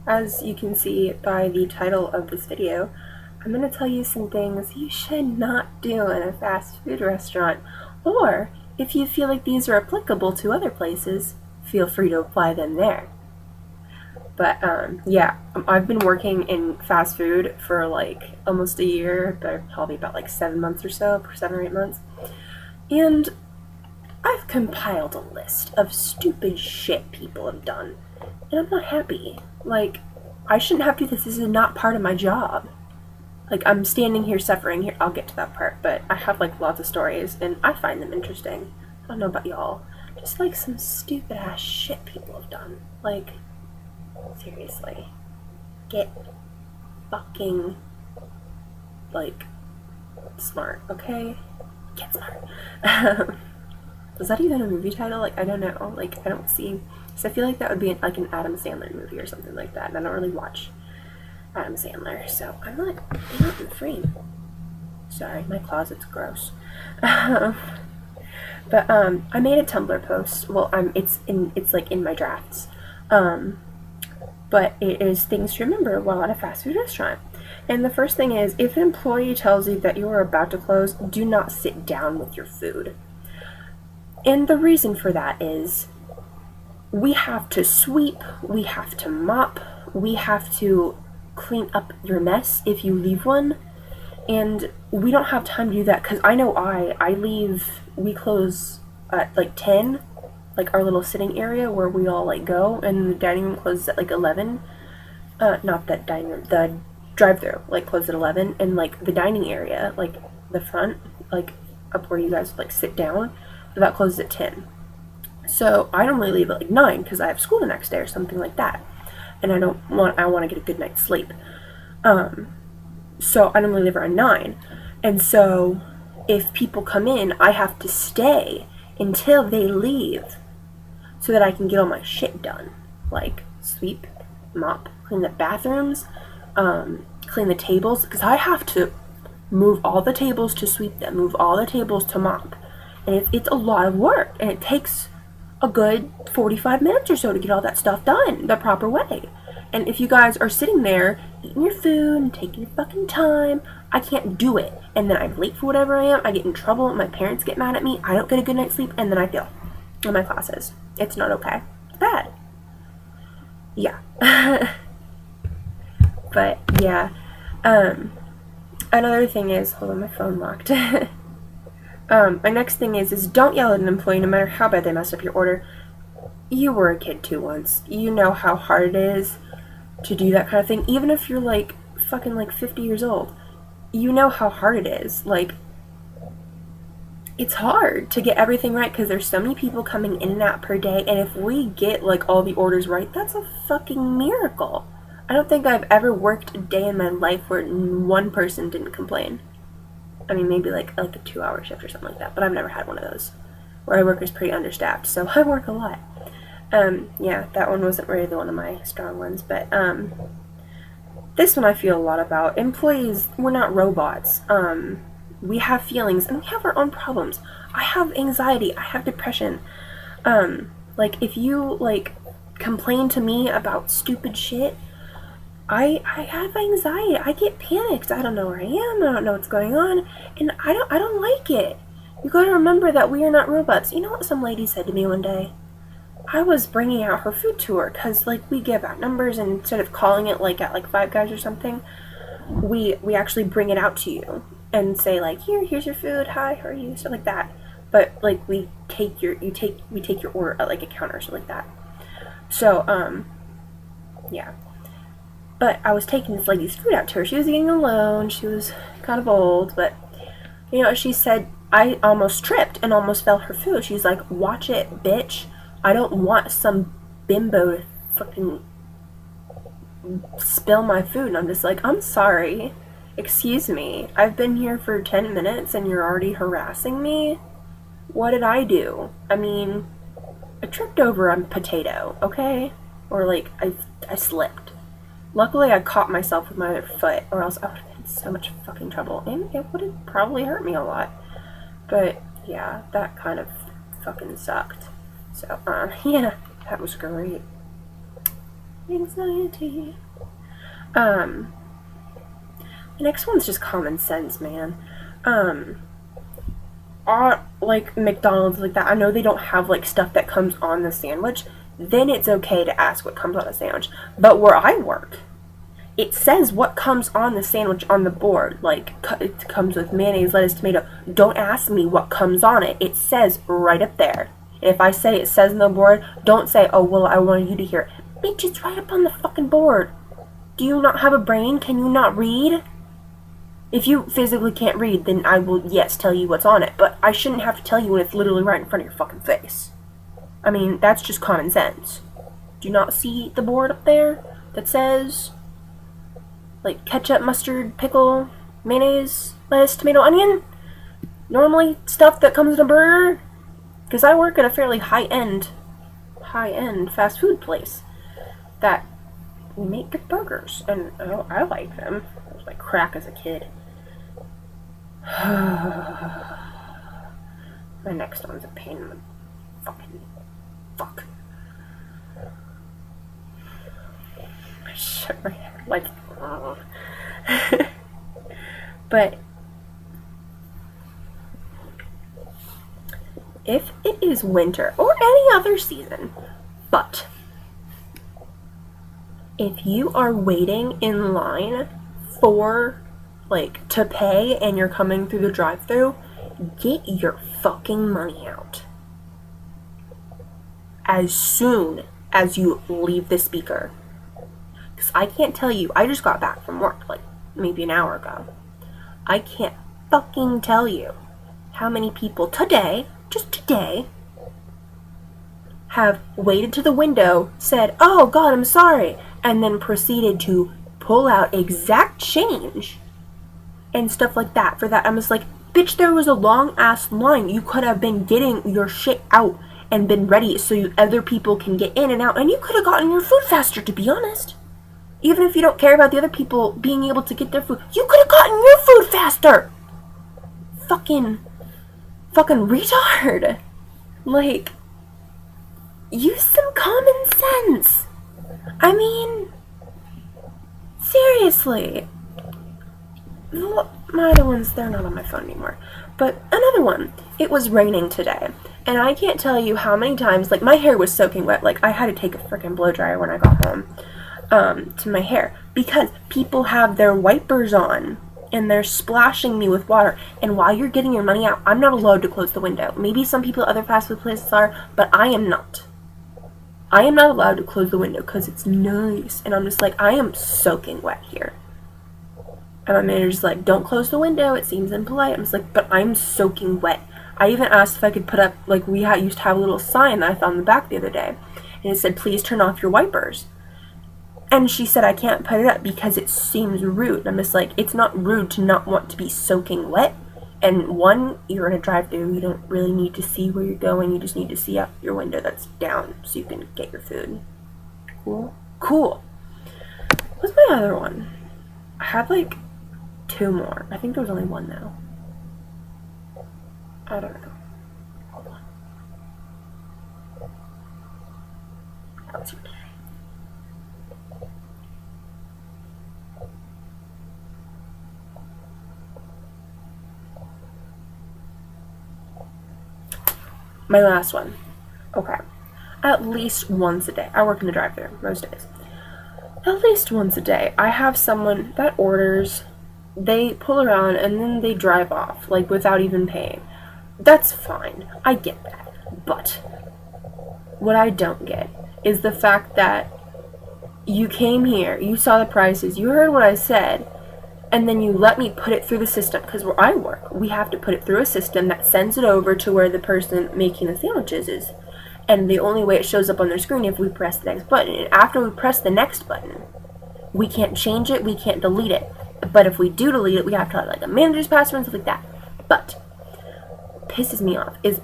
As you can see by the title of this video, I'm going to tell you some things you should not do in a fast food restaurant, or if you feel like these are applicable to other places, feel free to apply them there. But yeah, I've been working in fast food for like almost a year, but probably about like 7 months or so, 7 or 8 months. And I've compiled a list of stupid shit people have done, and I'm not happy. Like, I shouldn't have to do this. This is not part of my job. Like, I'm standing here suffering here. I'll get to that part, but I have like lots of stories, and I find them interesting. I don't know about y'all. Just like some stupid ass shit people have done. Like, seriously. Get fucking, like, smart, okay? Get smart. Is that even a movie title? Like, I don't know. Like, I don't see. So I feel like that would be like an Adam Sandler movie or something like that. And I don't really watch Adam Sandler, so I'm not in the frame. Sorry, my closet's gross. But I made a Tumblr post. Well, it's like in my drafts. But it is things to remember while at a fast food restaurant. And the first thing is, if an employee tells you that you are about to close, do not sit down with your food. And the reason for that is we have to sweep, we have to mop, we have to clean up your mess if you leave one. And we don't have time to do that because I know we close at like 10, like our little sitting area where we all like go, and the dining room closes at like 11. Not that dining room, the drive-through like closes at 11, and like the dining area, like the front, like up where you guys like sit down, that closes at 10. So I normally leave at like 9 because I have school the next day or something like that, and I want to get a good night's sleep. So I normally leave around 9, and so if people come in, I have to stay until they leave so that I can get all my shit done, like sweep, mop, clean the bathrooms, clean the tables, because I have to move all the tables to sweep them, move all the tables to mop. And it's a lot of work, and it takes a good 45 minutes or so to get all that stuff done the proper way. And if you guys are sitting there eating your food and taking your fucking time, I can't do it. And then I'm late for whatever I am, I get in trouble, my parents get mad at me, I don't get a good night's sleep, and then I fail in my classes. It's not okay. It's bad. Yeah. But yeah. Another thing is, hold on, my phone locked. My next thing is don't yell at an employee no matter how bad they messed up your order. You were a kid too once. You know how hard it is to do that kind of thing. Even if you're like fucking like 50 years old, you know how hard it is. Like, it's hard to get everything right because there's so many people coming in and out per day, and if we get like all the orders right, that's a fucking miracle. I don't think I've ever worked a day in my life where one person didn't complain. I mean, maybe like a 2-hour shift or something like that, but I've never had one of those. Where I work is pretty understaffed, so I work a lot. Yeah, that one wasn't really one of my strong ones, but this one I feel a lot about. Employees, we're not robots. We have feelings, and we have our own problems. I have anxiety, I have depression. Like, if you, like, complain to me about stupid shit, I have anxiety. I get panicked. I don't know where I am. I don't know what's going on, and I don't like it. You gotta remember that we are not robots. You know what some lady said to me one day? I was bringing out her food to her because, like, we give out numbers, and instead of calling it like at like Five Guys or something, we actually bring it out to you and say like, here's your food. Hi, how are you? Stuff like that. But like we take your order at like a counter or something like that. So yeah. But I was taking this lady's food out to her. She was eating alone. She was kind of old, but you know, she said, I almost tripped and almost fell her food. She's like, watch it, bitch. I don't want some bimbo to fucking spill my food. And I'm just like, I'm sorry. Excuse me. I've been here for 10 minutes and you're already harassing me? What did I do? I mean, I tripped over a potato, okay? Or like, I slipped. Luckily, I caught myself with my other foot, or else I would have been in so much fucking trouble, and it would have probably hurt me a lot. But yeah, that kind of fucking sucked. So, yeah, that was great. Anxiety. The next one's just common sense, man. Like McDonald's, like that, I know they don't have like stuff that comes on the sandwich. Then it's okay to ask what comes on the sandwich. But where I work, it says what comes on the sandwich on the board. Like, it comes with mayonnaise, lettuce, tomato. Don't ask me what comes on it. It says right up there. If I say it says on the board, don't say, oh, well, I wanted you to hear it. Bitch, it's right up on the fucking board. Do you not have a brain? Can you not read? If you physically can't read, then I will, yes, tell you what's on it. But I shouldn't have to tell you when it's literally right in front of your fucking face. I mean, that's just common sense. Do you not see the board up there that says, like, ketchup, mustard, pickle, mayonnaise, lettuce, tomato, onion? Normally stuff that comes in a burger? Because I work at a fairly high-end fast food place that we make good burgers, and I like them. It was like crack as a kid. My next one's a pain in the fucking fuck. I shook my head like, but if it is winter or any other season, but if you are waiting in line for, like, to pay and you're coming through the drive-thru, get your fucking money out as soon as you leave the speaker. Because I can't tell you, I just got back from work, like, maybe an hour ago. I can't fucking tell you how many people today, just today, have waited to the window, said, oh God, I'm sorry, and then proceeded to pull out exact change and stuff like that for that. I'm just like, bitch, there was a long ass line. You could have been getting your shit out and been ready so other people can get in and out, and you could have gotten your food faster, to be honest. Even if you don't care about the other people being able to get their food, you could have gotten your food faster. Fucking retard. Like, use some common sense. I mean, seriously. My other ones, they're not on my phone anymore. But another one, it was raining today. And I can't tell you how many times, like, my hair was soaking wet. Like, I had to take a freaking blow dryer when I got home to my hair. Because people have their wipers on and they're splashing me with water. And while you're getting your money out, I'm not allowed to close the window. Maybe some people at other fast food places are, but I am not. I am not allowed to close the window because it's nice. And I'm just like, I am soaking wet here. And my manager's like, don't close the window, it seems impolite. I'm just like, but I'm soaking wet. I even asked if I could put up, like, we used to have a little sign that I found in the back the other day. And it said, please turn off your wipers. And she said, I can't put it up because it seems rude. And I'm just like, it's not rude to not want to be soaking wet. And one, you're in a drive-thru, you don't really need to see where you're going. You just need to see out your window that's down so you can get your food. Cool? Cool. What's my other one? I had, like, 2 more. I think there was only 1 now. I don't know. Hold on. How's your day? My last one. Okay. At least once a day. I work in the drive-thru most days. At least once a day, I have someone that orders, they pull around, and then they drive off, like, without even paying. That's fine. I get that. But what I don't get is the fact that you came here, you saw the prices, you heard what I said, and then you let me put it through the system. Because where I work, we have to put it through a system that sends it over to where the person making the sandwiches is. And the only way it shows up on their screen is if we press the next button. And after we press the next button, we can't change it, we can't delete it. But if we do delete it, we have to have, like, a manager's password and stuff like that. But pisses me off is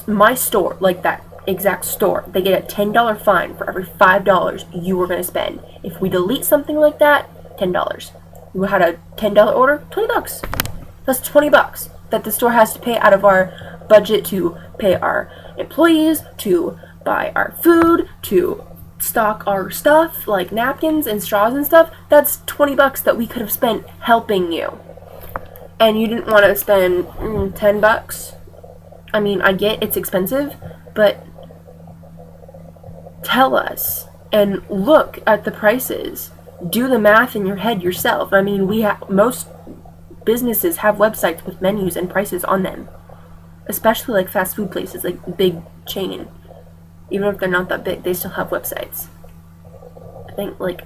my store, like that exact store, they get a $10 fine for every $5 you were going to spend. If we delete something like that, $10. You had a $10 order, $20. That's $20 that the store has to pay out of our budget to pay our employees, to buy our food, to stock our stuff, like napkins and straws and stuff, that's $20 that we could have spent helping you. And you didn't want to spend $10. I mean, I get it's expensive, but tell us and look at the prices. Do the math in your head yourself. I mean, most businesses have websites with menus and prices on them, especially like fast food places, like big chain. Even if they're not that big, they still have websites. I think like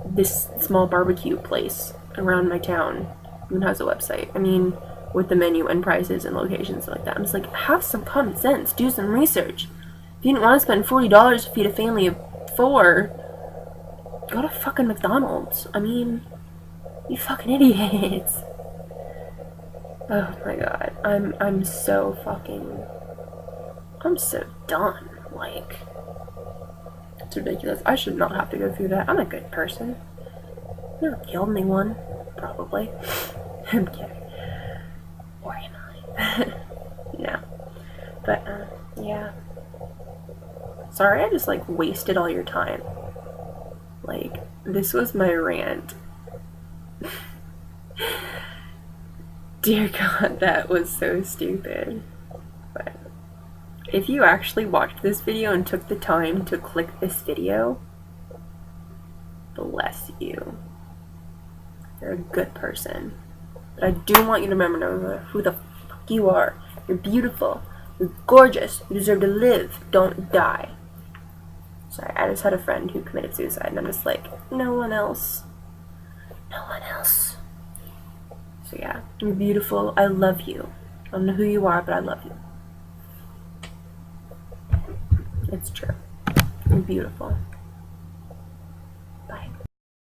this small barbecue place around my town even has a website. I mean, with the menu and prices and locations and like that. I'm just like, have some common sense. Do some research. If you didn't want to spend $40 to feed a family of 4, go to fucking McDonald's. I mean, you fucking idiots. Oh my god. I'm so done. Like, it's ridiculous. I should not have to go through that. I'm a good person. Never killed anyone. Probably. I'm kidding. Or am I? No. But, yeah. Sorry I just, like, wasted all your time. Like, this was my rant. Dear God, that was so stupid. But if you actually watched this video and took the time to click this video, bless you. You're a good person. But I do want you to remember who the fuck you are. You're beautiful. You're gorgeous. You deserve to live. Don't die. Sorry, I just had a friend who committed suicide, and I'm just like, no one else. No one else. So yeah, you're beautiful. I love you. I don't know who you are, but I love you. It's true. You're beautiful.